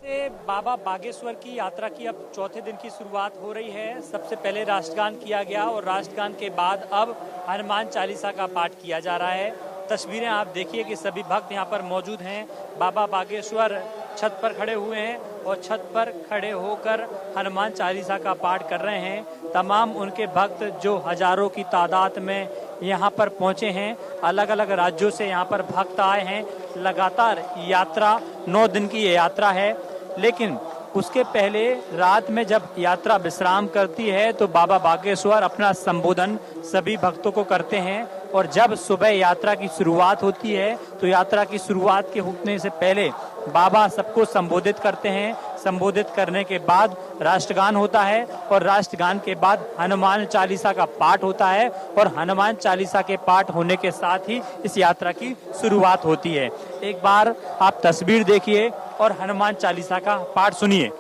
से बाबा बागेश्वर की यात्रा की अब चौथे दिन की शुरुआत हो रही है। सबसे पहले राष्ट्रगान किया गया और राष्ट्रगान के बाद अब हनुमान चालीसा का पाठ किया जा रहा है। तस्वीरें आप देखिए कि सभी भक्त यहाँ पर मौजूद हैं। बाबा बागेश्वर छत पर खड़े हुए हैं और छत पर खड़े होकर हनुमान चालीसा का पाठ कर रहे हैं। तमाम उनके भक्त जो हजारों की तादाद में यहाँ पर पहुंचे हैं, अलग अलग राज्यों से यहाँ पर भक्त आए हैं। लगातार यात्रा 9 दिन की ये यात्रा है, लेकिन उसके पहले रात में जब यात्रा विश्राम करती है तो बाबा बागेश्वर अपना संबोधन सभी भक्तों को करते हैं। और जब सुबह यात्रा की शुरुआत होती है तो यात्रा की शुरुआत के होने से पहले बाबा सबको संबोधित करते हैं। संबोधित करने के बाद राष्ट्रगान होता है और राष्ट्रगान के बाद हनुमान चालीसा का पाठ होता है और हनुमान चालीसा के पाठ होने के साथ ही इस यात्रा की शुरुआत होती है। एक बार आप तस्वीर देखिए और हनुमान चालीसा का पाठ सुनिए।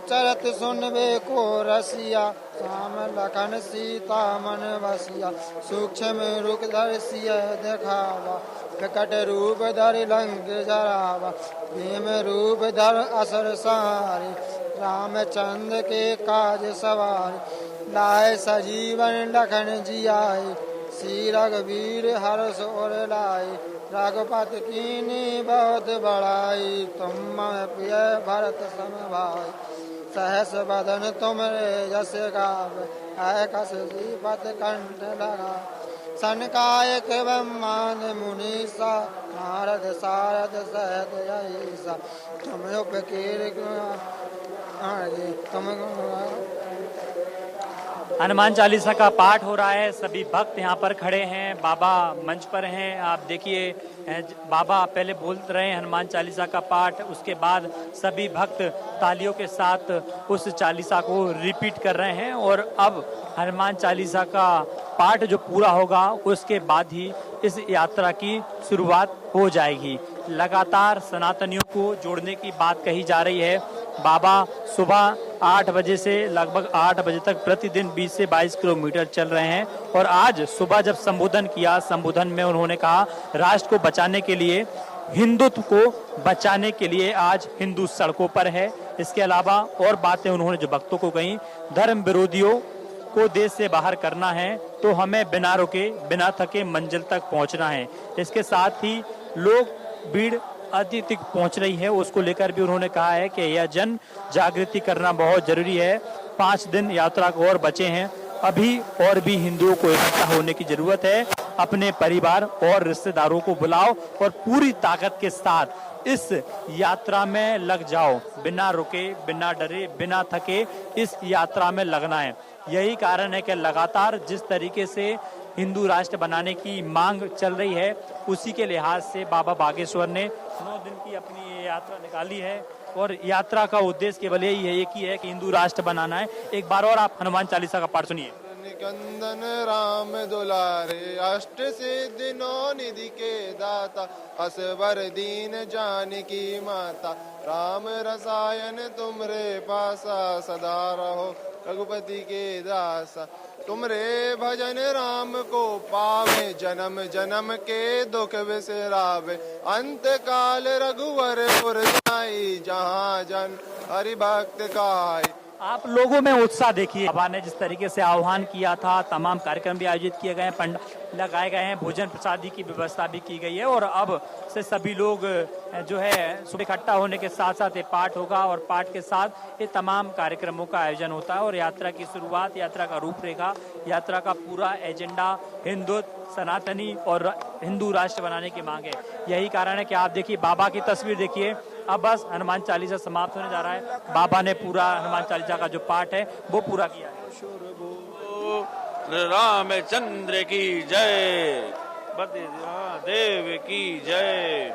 चरत सुनबे को रसिया, श्याम लखन सीता मन बसिया, सूक्ष्म रूप दर्शिया देखावा, विकट रूप धर लंक जरावा, भीम रूप धर असर सारे, रामचंद्र के काज सवारे, लाए सजीवन लखन जियाए, श्री रघुवीर हर्ष और लाए, रघुपति कीनी बहुत बड़ाई, तुम प्रिय भरत सम भाई, सहस बदन तुमरे जस गाव, कस श्रीपत कंठ लगा, सनकायक ब्रह्मांड मुनीसा, नारद सारद सहत यहीसा, तुम उपकीर तुम। हनुमान चालीसा का पाठ हो रहा है। सभी भक्त यहाँ पर खड़े हैं, बाबा मंच पर हैं। आप देखिए बाबा पहले बोल रहे हैं हनुमान चालीसा का पाठ, उसके बाद सभी भक्त तालियों के साथ उस चालीसा को रिपीट कर रहे हैं। और अब हनुमान चालीसा का पाठ जो पूरा होगा उसके बाद ही इस यात्रा की शुरुआत हो जाएगी। लगातार सनातनियों को जोड़ने की बात कही जा रही है। बाबा सुबह 8 बजे से लगभग 8 बजे तक प्रतिदिन 20 से 22 किलोमीटर चल रहे हैं। और आज सुबह जब संबोधन किया, संबोधन में उन्होंने कहा राष्ट्र को बचाने के लिए, हिंदुत्व को बचाने के लिए आज हिंदू सड़कों पर है। इसके अलावा और बातें उन्होंने जो भक्तों को कही, धर्म विरोधियों को देश से बाहर करना है तो हमें बिना रुके बिना थके मंजिल तक पहुंचना है। इसके साथ ही लोग भीड़ अत्यधिक पहुंच रही है, उसको लेकर भी उन्होंने कहा है कि यह जन जागृति करना बहुत जरूरी है। 5 दिन यात्रा को और बचे हैं, अभी और भी हिंदुओं को इकट्ठा होने की जरूरत है। अपने परिवार और रिश्तेदारों को बुलाओ और पूरी ताकत के साथ इस यात्रा में लग जाओ, बिना रुके बिना डरे बिना थके इस यात्रा में लगना है। यही कारण है कि लगातार जिस तरीके से हिंदू राष्ट्र बनाने की मांग चल रही है, उसी के लिहाज से बाबा बागेश्वर ने 9 दिन की अपनी ये यात्रा निकाली है। और यात्रा का उद्देश्य केवल यही है, एक ही है कि हिंदू राष्ट्र बनाना है। एक बार और आप हनुमान चालीसा का पाठ सुनिए। निकंदन राम दुलारे, अष्ट सिद्धि नौ निधि के दाता, असबर दीन जानकी माता, राम रसायन तुमरे पासा, सदा रहो रघुपति के दासा, तुमरे भजन राम को पावे, जन्म जन्म के दुख बिसरावे, अंत काल रघुवर पुर जाई, जहाँ जन हरि भक्त खाई। आप लोगों में उत्साह देखिए। बाबा ने जिस तरीके से आह्वान किया था, तमाम कार्यक्रम भी आयोजित किए गए हैं, पंडाल लगाए गए हैं, भोजन प्रसादी की व्यवस्था भी की गई है। और अब से सभी लोग जो है सुबह इकट्ठा होने के साथ साथ ये पाठ होगा और पाठ के साथ ये तमाम कार्यक्रमों का आयोजन होता है। और यात्रा की शुरुआत, यात्रा का रूपरेखा, यात्रा का पूरा एजेंडा हिंदुत्व, सनातनी और हिंदू राष्ट्र बनाने की मांग है। यही कारण है कि आप देखिए बाबा की तस्वीर देखिए। अब बस हनुमान चालीसा समाप्त होने जा रहा है। बाबा ने पूरा हनुमान चालीसा का जो पाठ है वो पूरा किया है। रामचंद्र की जय, देव की जय,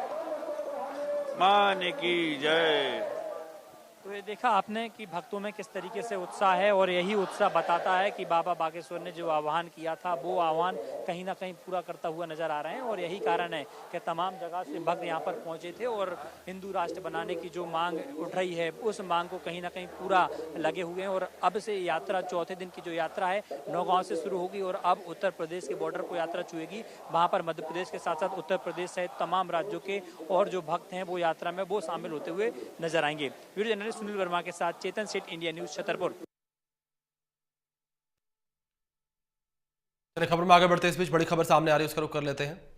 मान की जय। तो ये देखा आपने कि भक्तों में किस तरीके से उत्साह है और यही उत्साह बताता है कि बाबा बागेश्वर ने जो आह्वान किया था वो आह्वान कहीं ना कहीं पूरा करता हुआ नजर आ रहे हैं। और यही कारण है कि तमाम जगह से भक्त यहाँ पर पहुंचे थे और हिंदू राष्ट्र बनाने की जो मांग उठ रही है उस मांग को कहीं ना कहीं पूरा लगे हुए हैं। और अब से यात्रा चौथे दिन की जो यात्रा है नौगांव से शुरू होगी और अब उत्तर प्रदेश के बॉर्डर को यात्रा छुएगी। वहाँ पर मध्य प्रदेश के साथ साथ उत्तर प्रदेश सहित तमाम राज्यों के और जो भक्त हैं वो यात्रा में वो शामिल होते हुए नजर आएंगे। वीडियो जर्नलिस्ट सुनील वर्मा के साथ चेतन सेठ, इंडिया न्यूज, छतरपुर। खबर में आगे बढ़ते इस बीच बड़ी खबर सामने आ रही है, उसका रुख कर लेते हैं।